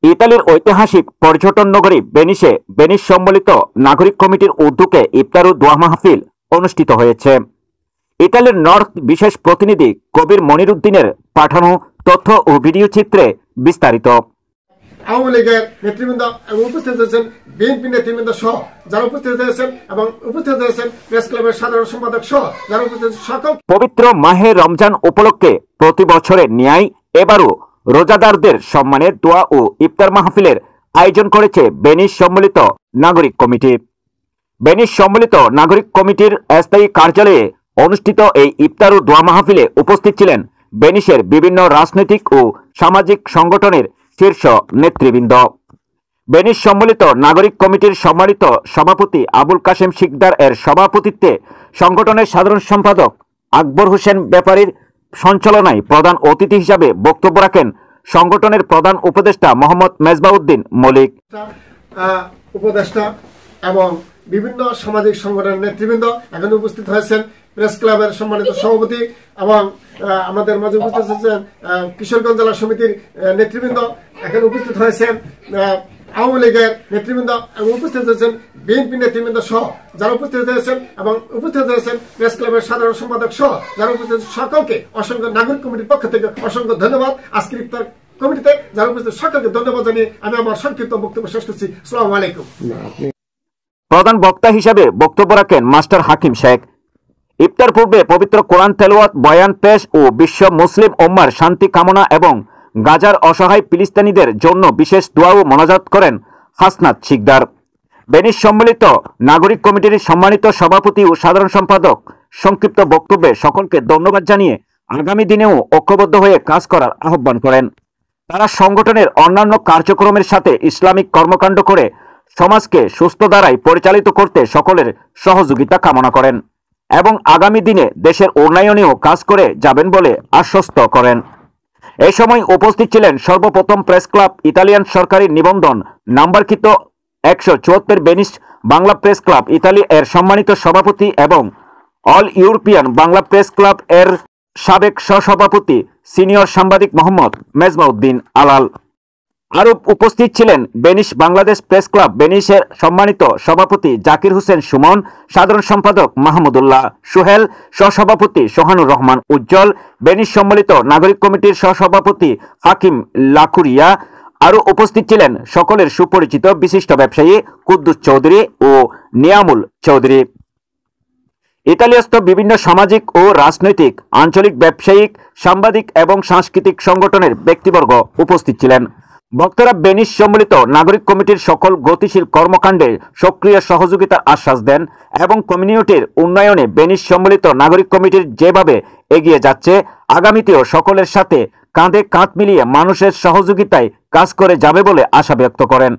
ইতালির ঐতিহাসিক পর্যটন নগরী বেনিসে বেনিস সম্মিলিত নাগরিক কমিটির উদ্যোগে ইফতার ও দোয়া মাহফিল অনুষ্ঠিত হয়েছে। ইতালির নর্থ বিশেষ প্রতিনিধি কবির মনিরুদ্দিনের পাঠানো তথ্য ও ভিডিও চিত্রে বিস্তারিত। আওয়ামী লীগের নেতৃবৃন্দ এবং উপস্থিত হয়েছেন বিএনপি নেতৃবৃন্দ সহ যারা উপস্থিত হয়েছেন এবং উপস্থিত হয়েছেন প্রেস ক্লাবের সাধারণ সম্পাদক সহ যারা উপস্থিত সকল। পবিত্র মাহে রমজান উপলক্ষে প্রতি বছরের ন্যায় এবারও রোজাদারদের সম্মানে দোয়া ও ইফতার মাহফিলের আয়োজন করেছে বেনিস সম্মিলিত নাগরিক কমিটি। বেনিস সম্মিলিত নাগরিক কমিটির স্থায়ী কার্যালয়ে অনুষ্ঠিত এই ইফতার ও দোয়া মাহফিলে উপস্থিত ছিলেন বেনিসের বিভিন্ন রাজনৈতিক ও সামাজিক সংগঠনের শীর্ষ নেতৃবৃন্দ। বেনিস সম্মিলিত নাগরিক কমিটির সম্মানিত সভাপতি আবুল কাশেম শিকদার এর সভাপতিত্বে সংগঠনের সাধারণ সম্পাদক আকবর হোসেন ব্যাপারীর সঞ্চালনায় প্রধান অতিথি হিসাবে বক্তব্য রাখেন সংগঠনের প্রধান উপদেষ্টা মোহাম্মদ মেজবাউদ্দিন মলিক। উপদেষ্টা এবং বিভিন্ন সামাজিক সংগঠনের নেতৃবৃন্দ এখানে উপস্থিত হয়েছেন। প্রেস ক্লাবের সম্মানিত সভাপতি এবং আমাদের মাঝে উপস্থিত হয়েছেন কিশোরগঞ্জ জেলা সমিতির নেতৃবৃন্দ এখানে উপস্থিত হয়েছেন। আওয়ামী লীগের নেতৃবৃন্দ এবং উপস্থিত হয়েছেন বিএনপি নেতৃবৃন্দ সহ যারা উপস্থিত হয়েছেন এবং উপস্থিত হয়েছেন প্রেস ক্লাবের সাধারণ সম্পাদক সহ যারা উপস্থিত সকলকে অসংখ্য নাগরিক কমিটির পক্ষ থেকে অসংখ্য ধন্যবাদ। আজকের ইফতার কমিটিতে যারা উপস্থিত সকলকে ধন্যবাদ জানিয়ে আমি আমার সংক্ষিপ্ত বক্তব্য শেষ করছি। আসসালামু আলাইকুম। প্রধান বক্তা হিসেবে বক্তব্য রাখেন মাস্টার হাকিম শেখ। ইফতার পূর্বে পবিত্র কোরআন তেলাওয়াত, বয়ান পেশ ও বিশ্ব মুসলিম উম্মার শান্তি কামনা এবং গাজার অসহায় ফিলিস্তিনিদের জন্য বিশেষ দোয়া ও মোনাজাত করেন হাসনাত শিকদার। বেনিস সম্মিলিত নাগরিক কমিটির সম্মানিত সভাপতি ও সাধারণ সম্পাদক সংক্ষিপ্ত বক্তব্যে সকলকে ধন্যবাদ জানিয়ে আগামী দিনেও ঐক্যবদ্ধ হয়ে কাজ করার আহ্বান করেন। তারা সংগঠনের অন্যান্য কার্যক্রমের সাথে ইসলামিক কর্মকাণ্ড করে সমাজকে সুস্থ ধারায় পরিচালিত করতে সকলের সহযোগিতা কামনা করেন এবং আগামী দিনে দেশের উন্নয়নেও কাজ করে যাবেন বলে আশ্বস্ত করেন। এই সময় উপস্থিত ছিলেন সর্বপ্রথম প্রেস ক্লাব ইতালিয়ান সরকারি নিবন্ধন নাম্বারকৃত 174 বেনিস বাংলা প্রেস ক্লাব ইতালি এর সম্মানিত সভাপতি এবং all European Bangla press club এর সাবেক সহসভাপতি সিনিয়র সাংবাদিক মোহাম্মদ মেজবাউদ্দিন আলাল। আরও উপস্থিত ছিলেন বেনিস বাংলাদেশ প্রেস ক্লাব বেনিসের সম্মানিত সভাপতি জাকির হোসেন সুমন, সাধারণ সম্পাদক মাহমুদুল্লাহ সোহেল, সহসভাপতি সোহানুর রহমান উজ্জ্বল, বেনিস সম্মিলিত নাগরিক কমিটির সহসভাপতি হাকিম লাকুরিয়া। আরও উপস্থিত ছিলেন সকলের সুপরিচিত বিশিষ্ট ব্যবসায়ী কুদ্দুস চৌধুরী ও নিয়ামুল চৌধুরী। ইতালিয়স্থ বিভিন্ন সামাজিক ও রাজনৈতিক, আঞ্চলিক, ব্যবসায়িক, সাংবাদিক এবং সাংস্কৃতিক সংগঠনের ব্যক্তিবর্গ উপস্থিত ছিলেন। বক্তারা বেনিস সম্মিলিত নাগরিক কমিটির সকল গতিশীল কর্মকাণ্ডে সক্রিয় সহযোগিতার আশ্বাস দেন এবং কমিউনিটির উন্নয়নে বেনিস সম্মিলিত নাগরিক কমিটির যেভাবে এগিয়ে যাচ্ছে আগামীতেও সকলের সাথে কাঁধে কাঁধ মিলিয়ে মানুষের সহযোগিতায় কাজ করে যাবে বলে আশা ব্যক্ত করেন।